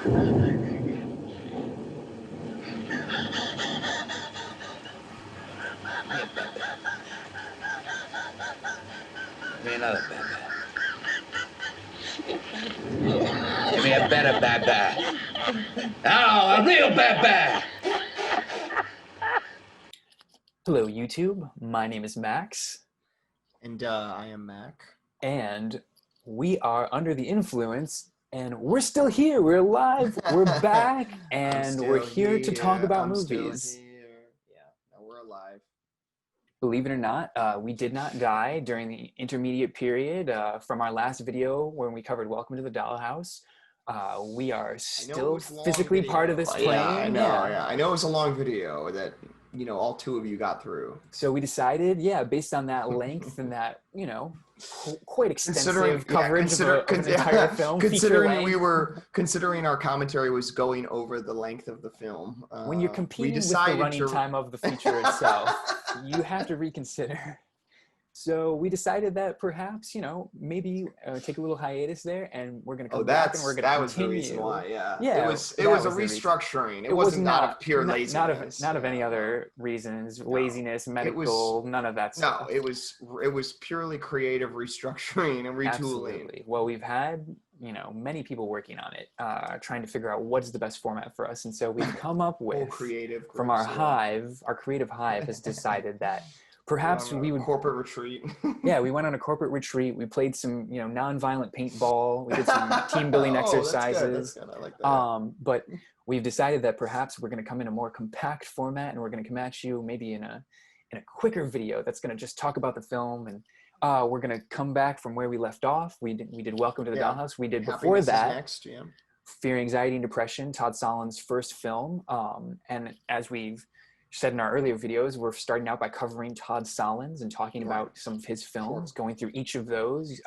Give me another Bebe. Give me a better Bebe. Oh, a real Bebe. Hello, YouTube. My name is Max. And I am Mac. And we are under the influence, and we're still here. We're alive. We're back, and we're here to talk about movies. Yeah, no, we're alive. Believe it or not, we did not die during the intermediate period from our last video when we covered Welcome to the Dollhouse. We are still physically part of this plane. Yeah, I know it was a long video that, you know, all two of you got through. So we decided, based on that length and that, quite extensive coverage of an entire film. Considering our commentary was going over the length of the film. When you're competing with the running time of the feature itself, you have to reconsider. So we decided that perhaps, maybe take a little hiatus there, and we're going to come back and we're going to continue. That was the reason why, yeah. Yeah, it was a restructuring. It wasn't out of pure laziness. Not of any other reasons, laziness, medical, none of that stuff. No, it was purely creative restructuring and retooling. Absolutely. Well, we've had, many people working on it, trying to figure out what's the best format for us. And so we've come up with, from our hive, our creative hive has decided that perhaps we would corporate retreat. Yeah, we went on a corporate retreat. We played some, non-violent paintball. We did some team building exercises. That's good. I like that. But we've decided that perhaps we're going to come in a more compact format, and we're going to come at you maybe in a quicker video that's going to just talk about the film, and we're going to come back from where we left off. We did Welcome to the Dollhouse. We did before that next, Fear, Anxiety, and Depression, Todd Solondz' first film. And as we've said in our earlier videos, we're starting out by covering Todd Solondz and talking about some of his films, going through each of those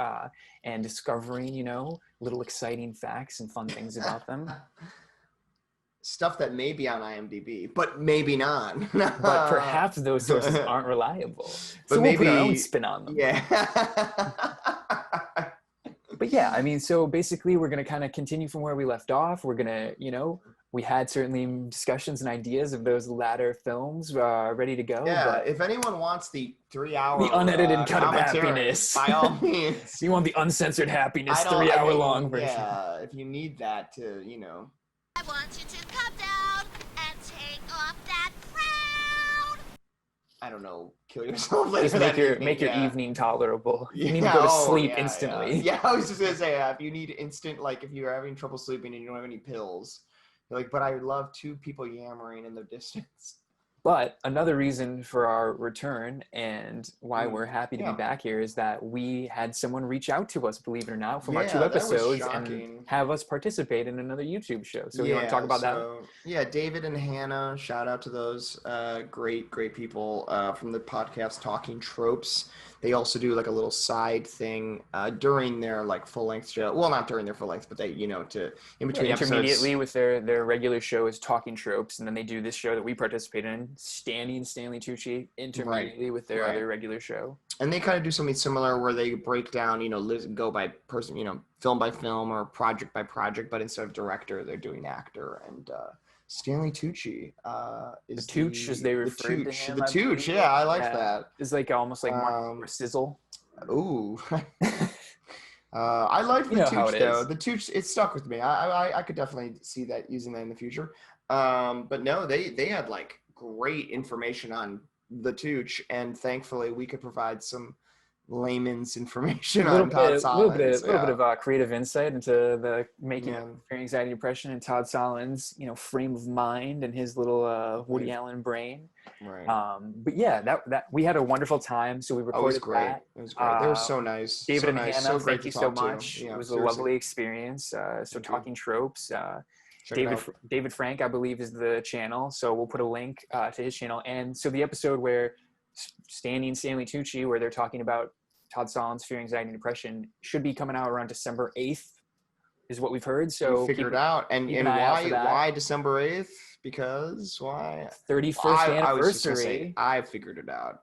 and discovering, little exciting facts and fun things about them. Stuff that may be on IMDb, but maybe not. But perhaps those sources aren't reliable. So we'll put our own spin on them. Yeah. But yeah, so basically we're going to kind of continue from where we left off. We're going to, we had certainly discussions and ideas of those latter films ready to go. Yeah, but if anyone wants the 3-hour the unedited cut of happiness, by all means. You want the uncensored happiness 3-hour long version. Yeah, if you need that to, I want you to come down and take off that frown. I don't know, kill yourself later. Just make your evening tolerable. You need to go to sleep instantly. Yeah, I was just going to say, if you need instant, like if you're having trouble sleeping and you don't have any pills, you're like, but I love two people yammering in the distance. But another reason for our return and why we're happy to be back here is that we had someone reach out to us, believe it or not, from our 2 episodes and have us participate in another YouTube show. So you want to talk about that? Yeah, David and Hannah, shout out to those great people from the podcast Talking Tropes. They also do like a little side thing during their like full length show. Well, not during their full length, but they, to in between intermediately episodes. With their regular show is Talking Tropes, and then they do this show that we participate in, Stanley Tucci, intermediately with their other regular show. And they kind of do something similar where they break down, go by person, film by film or project by project, but instead of director, they're doing actor. And Stanley Tucci is the Tooch, as they refer to him. The Tooch, yeah, I like that. It's like almost like more sizzle. Ooh. I like the Tooch, though. The Tooch, it stuck with me. I could definitely see that, using that in the future. But no, they had like great information on the Tooch, and thankfully we could provide some layman's information on Todd Solondz. A little bit of creative insight into the making of Fear, Anxiety, Depression, and Todd Solondz, frame of mind and his little Woody Allen brain. Right. But yeah, that we had a wonderful time. So we recorded that. It was great. They were so nice. David and nice. Hannah, so thank you so much. Yeah, it was a lovely experience. So Talking Tropes. David Frank, I believe, is the channel. So we'll put a link to his channel. And so the episode where Stanley and Stanley Tucci, where they're talking about Todd Solondz' Fear, Anxiety, and Depression, should be coming out around December 8th, is what we've heard. So we figured it out. And why December 8th? Because why? 31st anniversary. I figured it out.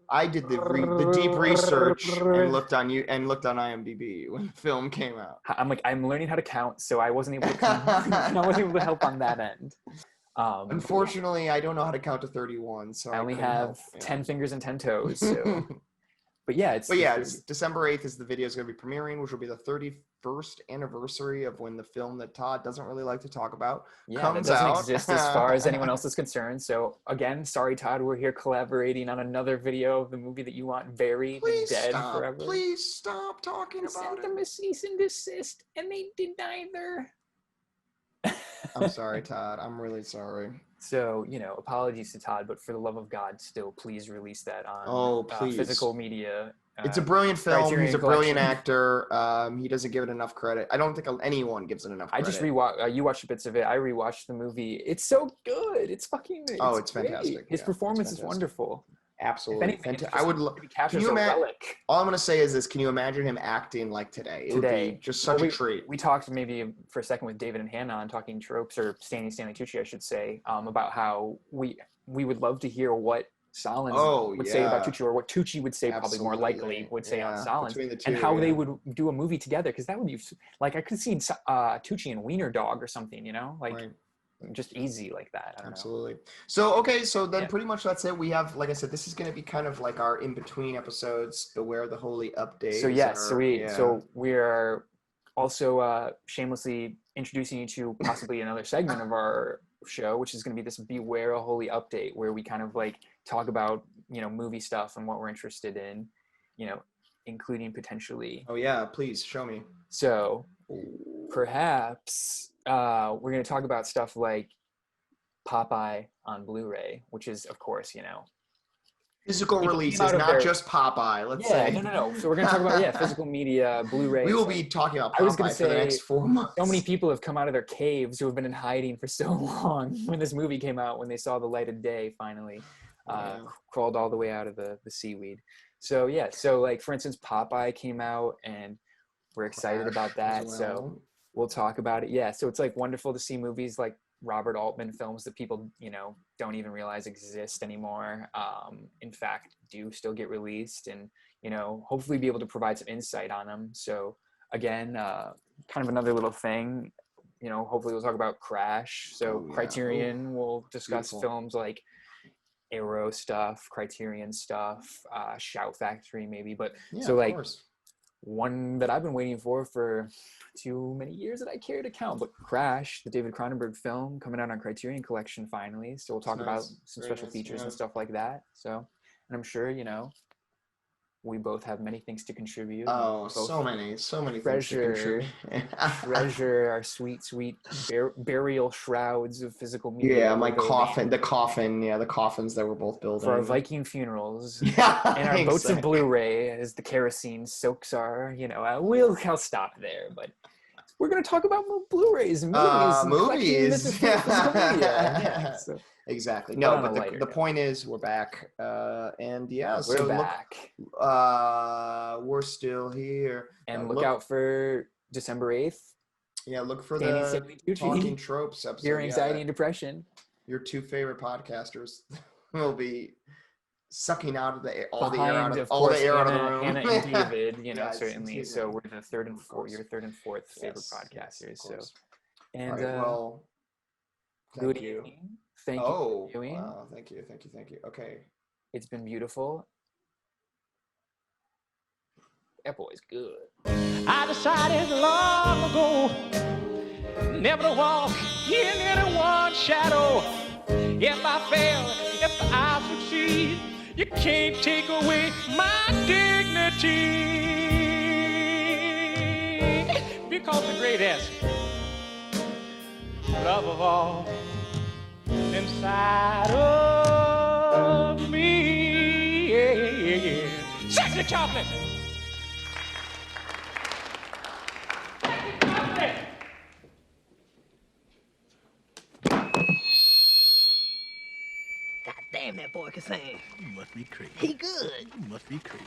I did the deep research and looked on IMDb when the film came out. I'm learning how to count, so I wasn't able to help on that end. Unfortunately, I don't know how to count to 31, so I only have 10 fingers and 10 toes. So. But yeah, it's December 8th is the video is going to be premiering, which will be the 31st anniversary of when the film that Todd doesn't really like to talk about comes that doesn't out. exist as far as anyone else is concerned. So again, sorry, Todd, we're here collaborating on another video of the movie that you want buried and dead forever. Please stop talking about sent it. them a cease and desist, and they did neither. I'm sorry, Todd. I'm really sorry. So, apologies to Todd, but for the love of God, still please release that on physical media. It's a brilliant film. He's a brilliant actor. He doesn't give it enough credit. I don't think anyone gives it enough credit. I just rewatched. You watched bits of it. I rewatched the movie. It's so good. It's it's fantastic. His performance is wonderful. Absolutely. I would love. Can you imagine? All I'm going to say is this: can you imagine him acting like today? It would be just such a treat. We talked maybe for a second with David and Hannah on Talking Tropes, or Stanley Tucci, I should say, about how we would love to hear what Solondz would say about Tucci, or what Tucci would say, probably more likely would say on Solondz, and how they would do a movie together, because that would be like I could see Tucci and Wiener Dog or something, right. Just easy like that. I don't know. So then pretty much that's it. We have, like I said, this is going to be kind of like our in-between episodes, Beware the Holy update. So we are also shamelessly introducing you to possibly another segment of our show, which is going to be this Beware a Holy update, where we kind of like talk about movie stuff and what we're interested in, including potentially. Oh yeah, please show me. So perhaps we're going to talk about stuff like Popeye on Blu-ray, which is, of course, physical releases, not just Popeye. Let's say. No. So we're going to talk about physical media, Blu-ray. We will be talking about Popeye for the next 4 months. So many people have come out of their caves who have been in hiding for so long when this movie came out, when they saw the light of day finally, crawled all the way out of the seaweed. So like for instance, Popeye came out, and we're excited about that. Well. So we'll talk about it. Yeah. So it's like wonderful to see movies like Robert Altman films that people, don't even realize exist anymore. In fact, do still get released, and, hopefully be able to provide some insight on them. So again, kind of another little thing, hopefully we'll talk about Crash. So Criterion will discuss films like Arrow stuff, Criterion stuff, Shout Factory maybe. But one that I've been waiting for too many years that I care to count, but Crash, the David Cronenberg film, coming out on Criterion Collection finally. So we'll talk about some special features and stuff like that. So, and I'm sure, we both have many things to contribute. Oh, so many things to contribute. Treasure our sweet burial shrouds of physical media. Yeah, the coffins that we're both building. For our Viking funerals. And our boats of Blu-ray as the kerosene soaks our, I'll stop there, but we're going to talk about Blu-rays and movies. Exactly. No, but the point is we're back. And we're back. We're still here. And look out for December 8th. Yeah, look for the Talking Tropes episode. Your anxiety and depression. Your two favorite podcasters will be sucking out of all the air out of the room. Hannah and David, certainly. So we're the third and fourth favorite podcasters. So, and good evening. Thank you for viewing. Wow, thank you. Okay. It's been beautiful. That boy's good. I decided long ago never to walk in anyone's shadow. If I fail, if I succeed, you can't take away my dignity. Because the greatest love of all inside of me, sexy chocolate. God damn, that boy can sing. You must be crazy. He good. You must be crazy.